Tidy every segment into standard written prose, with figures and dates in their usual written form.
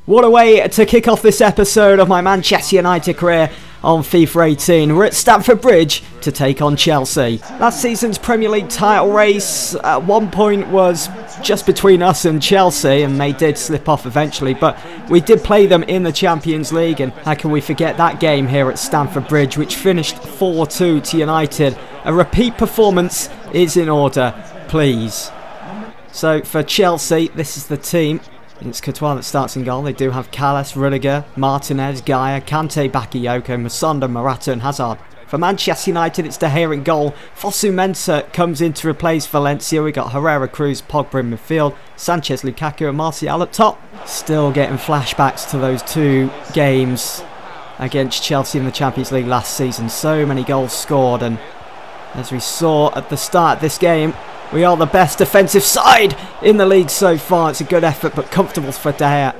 What a way to kick off this episode of my Manchester United career on FIFA 18. We're at Stamford Bridge to take on Chelsea. Last season's Premier League title race at one point was just between us and Chelsea, and they did slip off eventually, but we did play them in the Champions League, and how can we forget that game here at Stamford Bridge, which finished 4-2 to United. A repeat performance is in order, please. So for Chelsea, this is the team. It's Courtois that starts in goal. They do have Callas, Rudiger, Martinez, Gaia, Kante, Bakayoko, Musonda, Morata and Hazard. For Manchester United, it's De Gea in goal. Fosu-Mensah comes in to replace Valencia. We got Herrera, Cruz, Pogba in midfield. Sanchez, Lukaku and Martial up top. Still getting flashbacks to those two games against Chelsea in the Champions League last season. So many goals scored, and as we saw at the start of this game, we are the best defensive side in the league so far. It's a good effort, but comfortable for De Gea.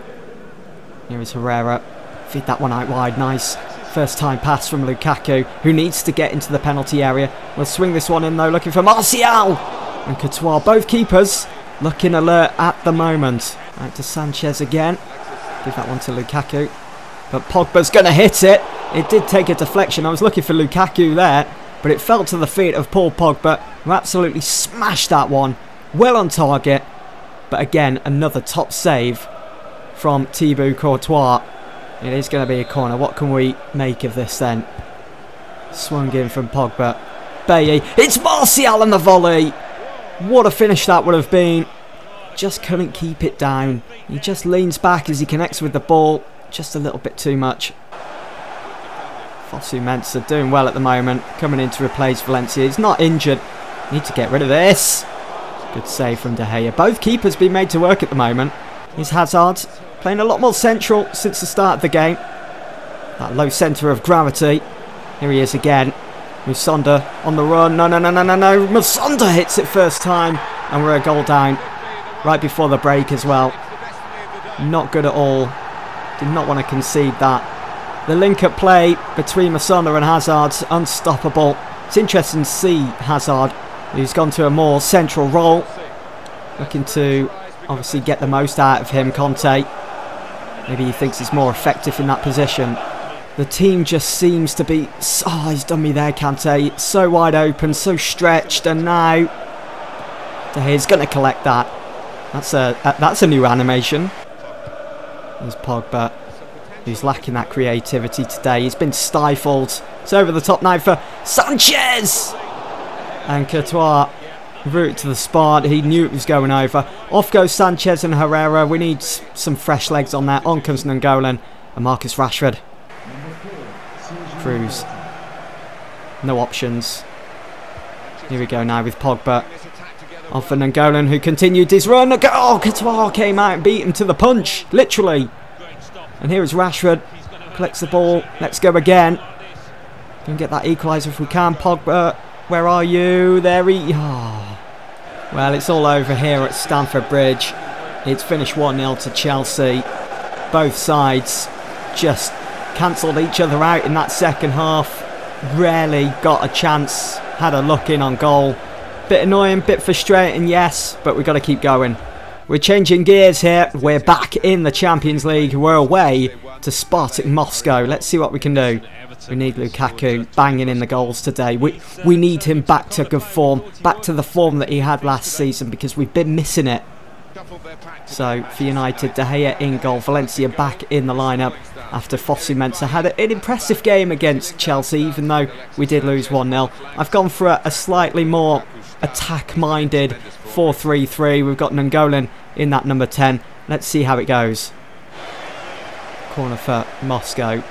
Here is Herrera. Feed that one out wide. Nice first time pass from Lukaku, who needs to get into the penalty area. We'll swing this one in though, looking for Martial and Courtois. Both keepers looking alert at the moment. Out to Sanchez again. Give that one to Lukaku. But Pogba's going to hit it. It did take a deflection. I was looking for Lukaku there, but it fell to the feet of Paul Pogba, who absolutely smashed that one. Well on target. But again, another top save from Thibaut Courtois. It is going to be a corner. What can we make of this then? Swung in from Pogba. Bailly. It's Martial on the volley. What a finish that would have been. Just couldn't keep it down. He just leans back as he connects with the ball. Just a little bit too much. Fosu-Mensah doing well at the moment, coming in to replace Valencia. He's not injured. Need to get rid of this. Good save from De Gea. Both keepers being made to work at the moment. Here's Hazard, playing a lot more central since the start of the game. That low centre of gravity. Here he is again. Musonda on the run. No. Musonda hits it first time, and we're a goal down right before the break as well. Not good at all. Did not want to concede that. The link-up play between Musonda and Hazard's unstoppable. It's interesting to see Hazard, who's gone to a more central role, looking to obviously get the most out of him. Conte, maybe he thinks he's more effective in that position. The team just seems to be... Oh, he's done me there, Kante. So wide open, so stretched, and now De Gea's going to collect that. That's a new animation. There's Pogba, who's lacking that creativity today. He's been stifled. It's over the top now for Sanchez! And Courtois, route to the spot. He knew it was going over. Off goes Sanchez and Herrera. We need some fresh legs on that. On comes Nangolan and Marcus Rashford. Cruz. No options. Here we go now with Pogba. Off for Nangolan, who continued his run. Oh, Courtois came out and beat him to the punch. Literally. And here is Rashford. Collects the ball. Let's go again. Can get that equaliser if we can. Pogba, where are you? There he... Oh. Well, it's all over here at Stamford Bridge. It's finished 1-0 to Chelsea. Both sides just cancelled each other out in that second half. Rarely got a chance. Had a look in on goal. Bit annoying, bit frustrating, yes, but we've got to keep going. We're changing gears here. We're back in the Champions League. We're away to Spartak Moscow. Let's see what we can do. We need Lukaku banging in the goals today. We need him back to good form, back to the form that he had last season, because we've been missing it. So for United, De Gea in goal, Valencia back in the lineup after Fosu-Mensah had an impressive game against Chelsea, even though we did lose 1-0. I've gone for a slightly more attack-minded 4-3-3. We've got Nangolan in that number 10. Let's see how it goes. Corner for Moscow.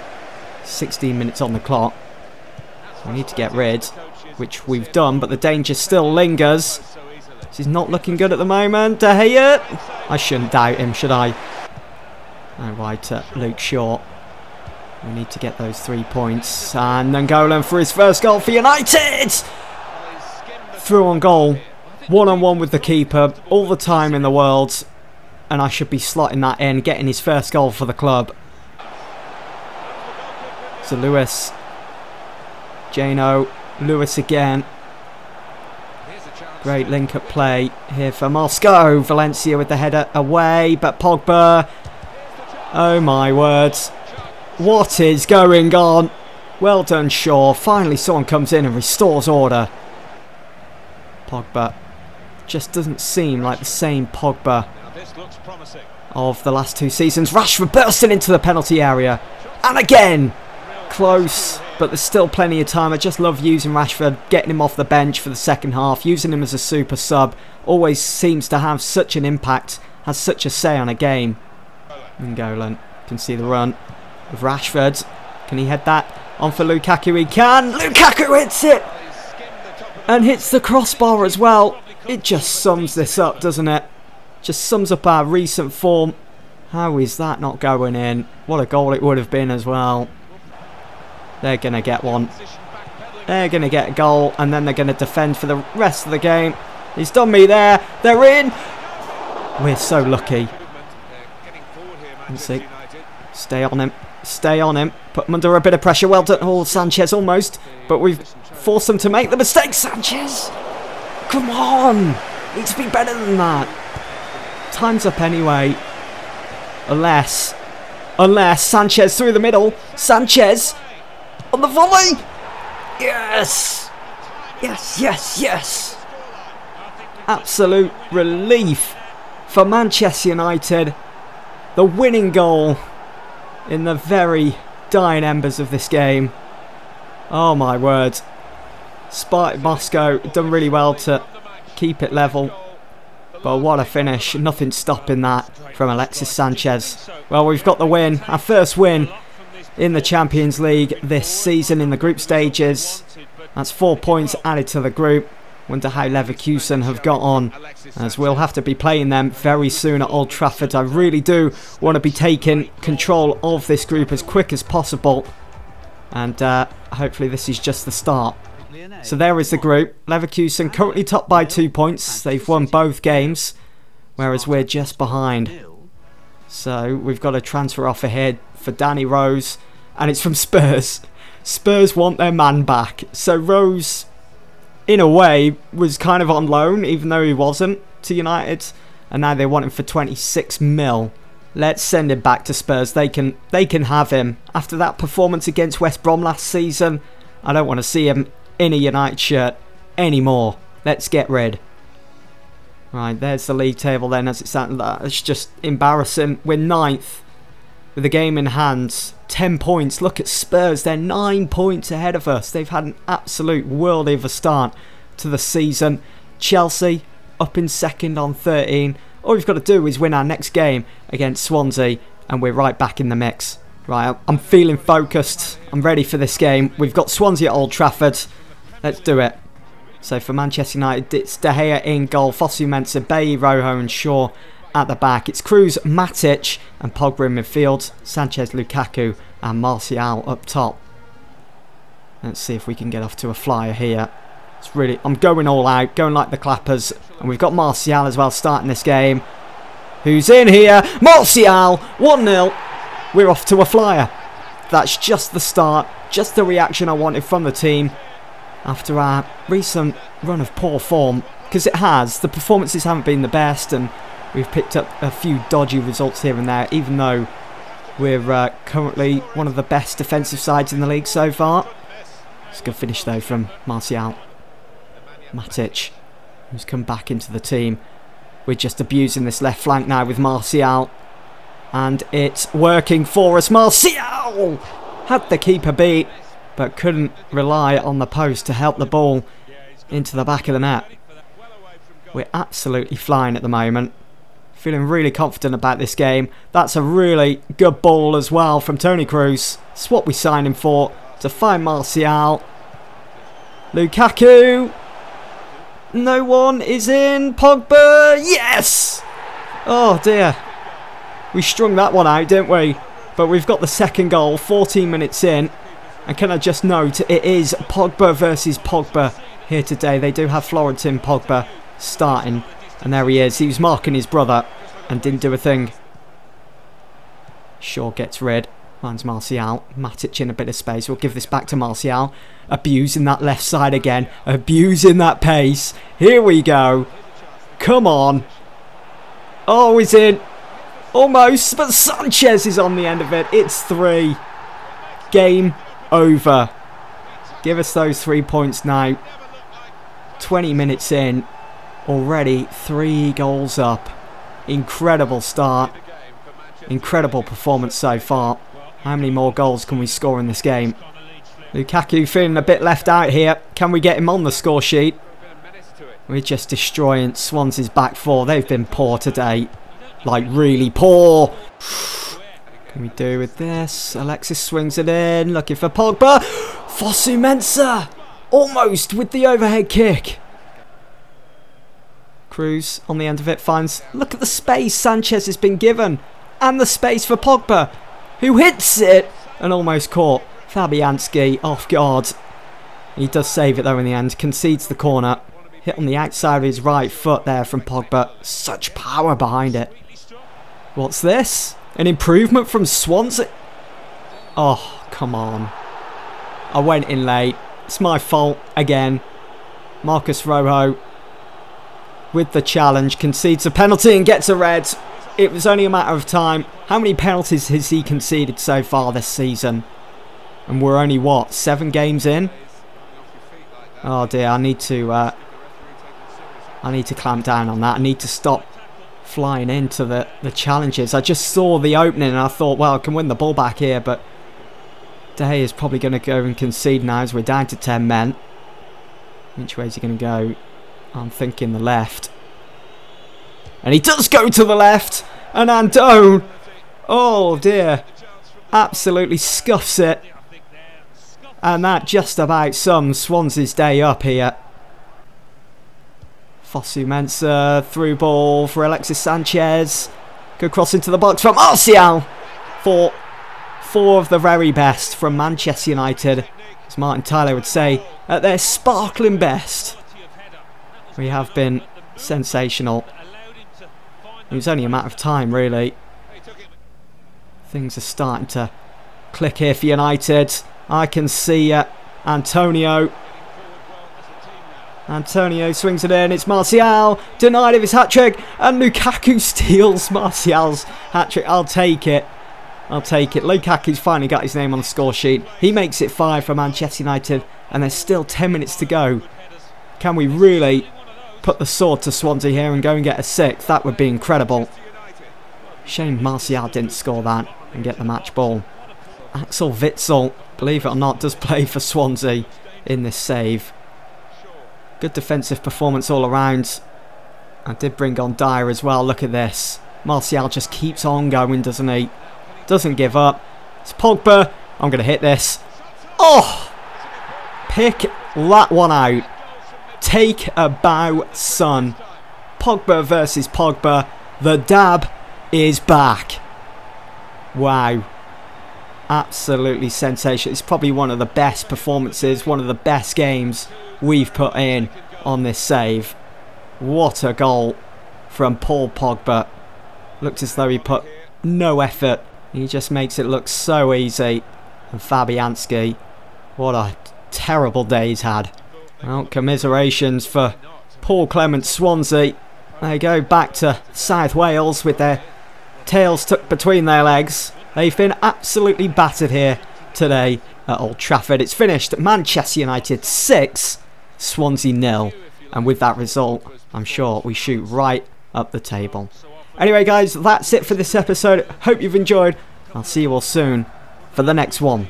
16 minutes on the clock. So we need to get rid, which we've done, but the danger still lingers. This is not looking good at the moment. De Gea. I shouldn't doubt him, should I? Now wide to Luke Shaw. We need to get those 3 points. And Nangolan for his first goal for United. Through on goal. One-on-one with the keeper. All the time in the world. And I should be slotting that in, getting his first goal for the club. So Lewis. Jano. Lewis again. Great link-up play here for Moscow. Valencia with the header away, but Pogba Oh my words. What is going on? Well done, Shaw. Finally someone comes in and restores order. Pogba just doesn't seem like the same Pogba of the last 2 seasons. Rashford bursting into the penalty area. And again! Close, but there's still plenty of time. I just love using Rashford, getting him off the bench for the second half, using him as a super sub. Always seems to have such an impact, has such a say on a game. Ngolan can see the run of Rashford. Can he head that on for Lukaku? He can! Lukaku hits it! And hits the crossbar as well. It just sums this up, doesn't it? Just sums up our recent form. How is that not going in? What a goal it would have been as well. They're going to get one. They're going to get a goal, and then they're going to defend for the rest of the game. He's done me there. They're in. We're so lucky. Let's see. Stay on him. Stay on him. Put him under a bit of pressure. Well done. Oh, Sanchez almost. But we've forced them to make the mistake. Sanchez! Come on! Needs to be better than that. Time's up anyway. Unless Sanchez through the middle. Sanchez on the volley. Yes! Yes, yes, yes! Absolute relief for Manchester United. The winning goal in the very dying embers of this game. Oh my word. Spartak Moscow done really well to keep it level. But what a finish. Nothing stopping that from Alexis Sanchez. Well, we've got the win. Our first win in the Champions League this season in the group stages. That's 4 points added to the group. Wonder how Leverkusen have got on, as we'll have to be playing them very soon at Old Trafford. I really do want to be taking control of this group as quick as possible. And hopefully this is just the start. So there is the group. Leverkusen currently top by 2 points. They've won both games, whereas we're just behind. So we've got a transfer offer here for Danny Rose, and it's from Spurs. Spurs want their man back. So Rose, in a way, was kind of on loan, even though he wasn't, to United. And now they want him for 26 mil. Let's send him back to Spurs. They can have him. After that performance against West Brom last season, I don't want to see him in a United shirt anymore. Let's get rid. Right, there's the league table then as it stands. It's just embarrassing. We're 9th with a game in hand. 10 points. Look at Spurs. They're 9 points ahead of us. They've had an absolute worldie of a start to the season. Chelsea up in second on 13. All we've got to do is win our next game against Swansea and we're right back in the mix. Right, I'm feeling focused. I'm ready for this game. We've got Swansea at Old Trafford. Let's do it. So for Manchester United, it's De Gea in goal, Fosu Mensah, Bailly, Rojo and Shaw at the back. It's Cruz, Matic and Pogba in midfield. Sanchez, Lukaku and Martial up top. Let's see if we can get off to a flyer here. It's really, I'm going all out, going like the clappers. And we've got Martial as well starting this game. Who's in here? Martial! 1-0. We're off to a flyer. That's just the start, just the reaction I wanted from the team after our recent run of poor form, because it has. The performances haven't been the best and we've picked up a few dodgy results here and there, even though we're currently one of the best defensive sides in the league so far. It's a good finish though from Martial. Matic, who's come back into the team. We're just abusing this left flank now with Martial. And it's working for us. Martial had the keeper beat, but couldn't rely on the post to help the ball into the back of the net. We're absolutely flying at the moment. Feeling really confident about this game. That's a really good ball as well from Toni Kroos. It's what we signed him for, to find Martial. Lukaku. No one is in. Pogba. Yes! Oh dear. We strung that one out, didn't we? But we've got the second goal, 14 minutes in. And can I just note, it is Pogba versus Pogba here today. They do have Florentin Pogba starting. And there he is. He was marking his brother and didn't do a thing. Shaw gets rid. Finds Martial. Matic in a bit of space. We'll give this back to Martial. Abusing that left side again. Abusing that pace. Here we go. Come on. Oh, he's in. Almost, but Sanchez is on the end of it. It's 3. Game over. Give us those 3 points now. 20 minutes in. Already 3 goals up. Incredible start. Incredible performance so far. How many more goals can we score in this game? Lukaku feeling a bit left out here. Can we get him on the score sheet? We're just destroying Swansea's back four. They've been poor today. Like, really poor. What can we do with this? Alexis swings it in. Looking for Pogba. Fosu-Mensah. Almost with the overhead kick. Cruz on the end of it finds... Look at the space Sanchez has been given. And the space for Pogba, who hits it and almost caught Fabianski off guard. He does save it though in the end. Concedes the corner. Hit on the outside of his right foot there from Pogba. Such power behind it. What's this? An improvement from Swansea? Oh, come on. I went in late. It's my fault again. Marcus Rojo with the challenge. Concedes a penalty and gets a red. It was only a matter of time. How many penalties has he conceded so far this season? And we're only, what, 7 games in? Oh dear, I need to clamp down on that. I need to stop flying into the challenges. I just saw the opening and I thought, well, I can win the ball back here, but De Gea is probably going to go and concede now as we're down to 10 men. Which way is he going to go? I'm thinking the left. And he does go to the left. And Andone, oh dear, absolutely scuffs it. And that just about sums Swansea's day up here. Fosu-Mensah, through ball for Alexis Sanchez. Good cross into the box from Martial. For 4 of the very best from Manchester United. As Martin Tyler would say, at their sparkling best. We have been sensational. It was only a matter of time, really. Things are starting to click here for United. I can see Antonio. Antonio swings it in. It's Martial. Denied of his hat-trick. And Lukaku steals Martial's hat-trick. I'll take it. I'll take it. Lukaku's finally got his name on the score sheet. He makes it 5 for Manchester United. And there's still 10 minutes to go. Can we really put the sword to Swansea here and go and get a 6th? That would be incredible. Shame Martial didn't score that and get the match ball. Axel Witsel, believe it or not, does play for Swansea in this save. Good defensive performance all around. I did bring on Dyer as well. Look at this. Martial just keeps on going, doesn't he? Doesn't give up. It's Pogba. I'm going to hit this. Oh! Pick that one out. Take a bow, son. Pogba versus Pogba. The dab is back. Wow. Absolutely sensational. It's probably one of the best performances, one of the best games we've put in on this save. What a goal from Paul Pogba. Looked as though he put no effort. He just makes it look so easy. And Fabianski, what a terrible day he's had. Well, commiserations for Paul Clement's Swansea. They go back to South Wales with their tails tucked between their legs. They've been absolutely battered here today at Old Trafford. It's finished Manchester United 6, Swansea 0. And with that result, I'm sure we shoot right up the table. Anyway, guys, that's it for this episode. Hope you've enjoyed. I'll see you all soon for the next one.